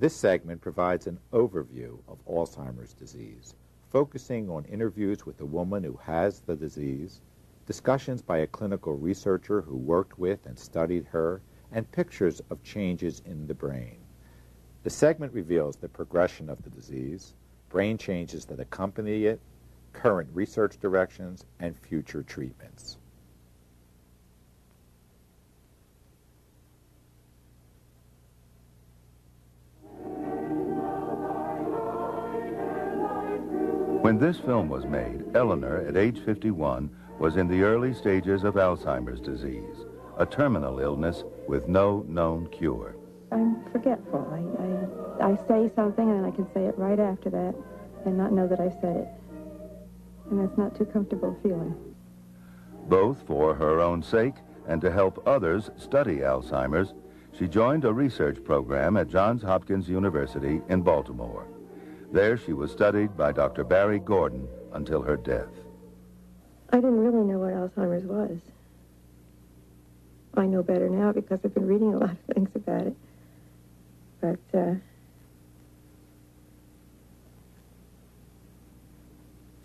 This segment provides an overview of Alzheimer's disease, focusing on interviews with the woman who has the disease, discussions by a clinical researcher who worked with and studied her, and pictures of changes in the brain. The segment reveals the progression of the disease, brain changes that accompany it, current research directions, and future treatments. When this film was made, Eleanor, at age 51, was in the early stages of Alzheimer's disease, a terminal illness with no known cure. I'm forgetful. I say something and I can say it right after that and not know that I said it. And that's not too comfortable feeling. Both for her own sake and to help others study Alzheimer's, she joined a research program at Johns Hopkins University in Baltimore. There she was studied by Dr. Barry Gordon until her death. I didn't really know what Alzheimer's was. I know better now because I've been reading a lot of things about it. But it's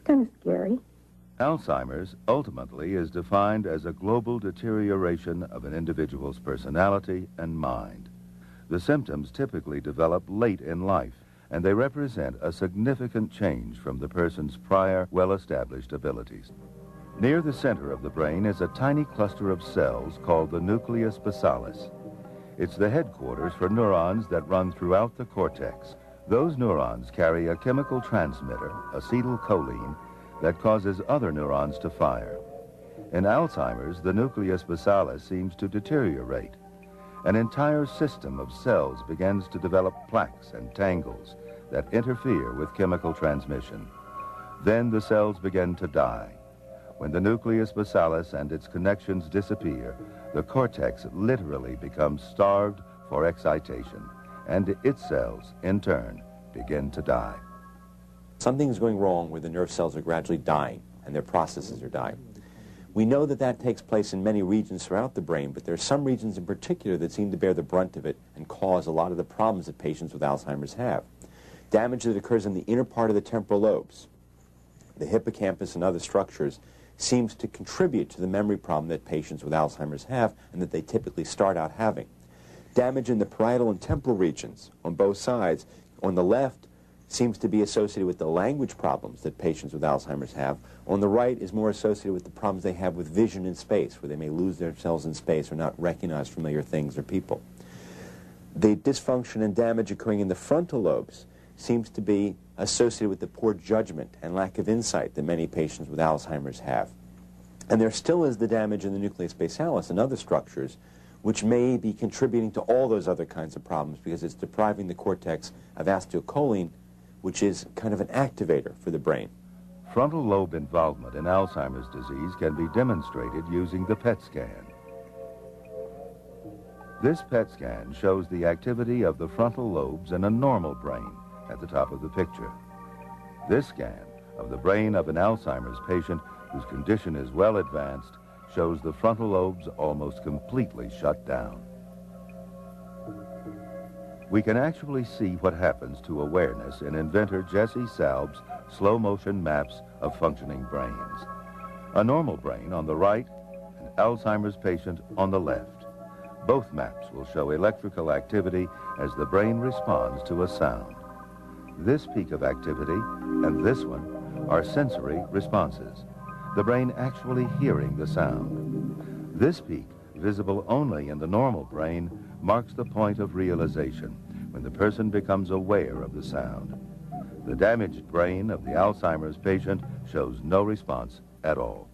kind of scary. Alzheimer's ultimately is defined as a global deterioration of an individual's personality and mind. The symptoms typically develop late in life, and they represent a significant change from the person's prior well-established abilities. Near the center of the brain is a tiny cluster of cells called the nucleus basalis. It's the headquarters for neurons that run throughout the cortex. Those neurons carry a chemical transmitter, acetylcholine, that causes other neurons to fire. In Alzheimer's, the nucleus basalis seems to deteriorate. An entire system of cells begins to develop plaques and tangles that interfere with chemical transmission. Then the cells begin to die. When the nucleus basalis and its connections disappear, the cortex literally becomes starved for excitation, and its cells, in turn, begin to die. Something's going wrong where the nerve cells are gradually dying and their processes are dying. We know that that takes place in many regions throughout the brain, but there are some regions in particular that seem to bear the brunt of it and cause a lot of the problems that patients with Alzheimer's have. Damage that occurs in the inner part of the temporal lobes, the hippocampus and other structures, seems to contribute to the memory problem that patients with Alzheimer's have and that they typically start out having. Damage in the parietal and temporal regions on both sides, on the left, seems to be associated with the language problems that patients with Alzheimer's have. On the right is more associated with the problems they have with vision in space, where they may lose themselves in space or not recognize familiar things or people. The dysfunction and damage occurring in the frontal lobes seems to be associated with the poor judgment and lack of insight that many patients with Alzheimer's have. And there still is the damage in the nucleus basalis and other structures, which may be contributing to all those other kinds of problems because it's depriving the cortex of acetylcholine, which is kind of an activator for the brain. Frontal lobe involvement in Alzheimer's disease can be demonstrated using the PET scan. This PET scan shows the activity of the frontal lobes in a normal brain at the top of the picture. This scan of the brain of an Alzheimer's patient whose condition is well advanced shows the frontal lobes almost completely shut down. We can actually see what happens to awareness in inventor Jesse Salb's slow-motion maps of functioning brains. A normal brain on the right, an Alzheimer's patient on the left. Both maps will show electrical activity as the brain responds to a sound. This peak of activity and this one are sensory responses, the brain actually hearing the sound. This peak, visible only in the normal brain, marks the point of realization, when the person becomes aware of the sound. The damaged brain of the Alzheimer's patient shows no response at all.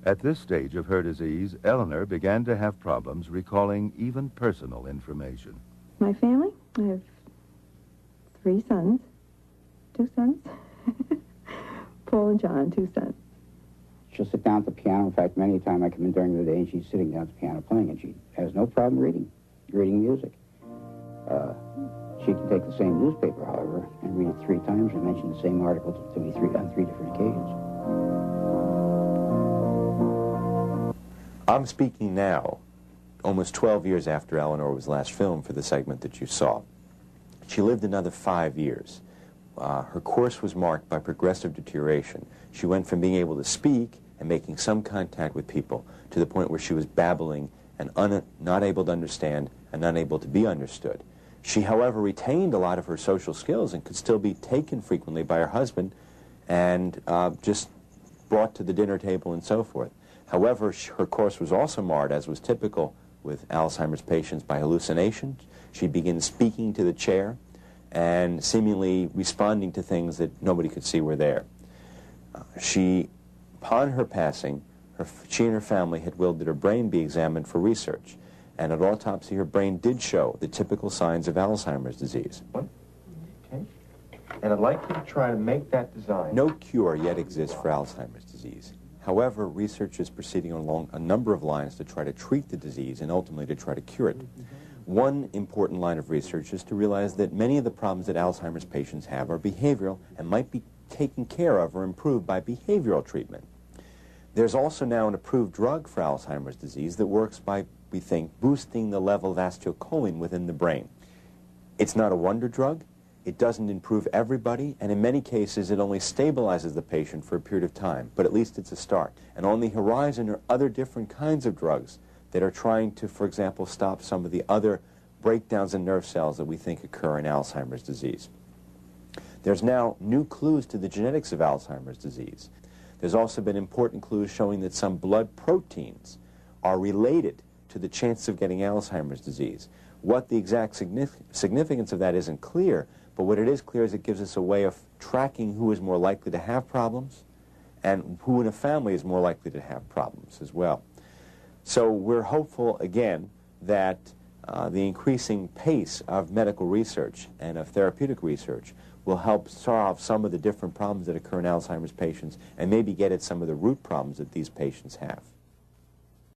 At this stage of her disease, Eleanor began to have problems recalling even personal information. My family, I have 3 sons, 2 sons, Paul and John, 2 sons. She'll sit down at the piano. In fact, many a time I come in during the day and she's sitting down at the piano playing, and she has no problem reading music. She can take the same newspaper, however, and read it 3 times and mention the same article to me on 3 different occasions. I'm speaking now, almost 12 years after Eleanor was last filmed for the segment that you saw. She lived another 5 years. Her course was marked by progressive deterioration. She went from being able to speak and making some contact with people to the point where she was babbling and not able to understand and unable to be understood. She, however, retained a lot of her social skills and could still be taken frequently by her husband and just brought to the dinner table and so forth. However, her course was also marred, as was typical with Alzheimer's patients, by hallucinations. She began speaking to the chair and seemingly responding to things that nobody could see were there. Upon her passing, she and her family had willed that her brain be examined for research. And at autopsy, her brain did show the typical signs of Alzheimer's disease. Okay. And I'd like you to try to make that design. No cure yet exists for Alzheimer's disease. However, research is proceeding along a number of lines to try to treat the disease and ultimately to try to cure it. One important line of research is to realize that many of the problems that Alzheimer's patients have are behavioral and might be taken care of or improved by behavioral treatment. There's also now an approved drug for Alzheimer's disease that works by, we think, boosting the level of acetylcholine within the brain. It's not a wonder drug. It doesn't improve everybody, and in many cases it only stabilizes the patient for a period of time, but at least it's a start. And on the horizon are other different kinds of drugs that are trying to, for example, stop some of the other breakdowns in nerve cells that we think occur in Alzheimer's disease. There's now new clues to the genetics of Alzheimer's disease. There's also been important clues showing that some blood proteins are related to the chance of getting Alzheimer's disease. What the exact significance of that isn't clear, but what it is clear is it gives us a way of tracking who is more likely to have problems and who in a family is more likely to have problems as well. So we're hopeful, again, that the increasing pace of medical research and of therapeutic research will help solve some of the different problems that occur in Alzheimer's patients and maybe get at some of the root problems that these patients have.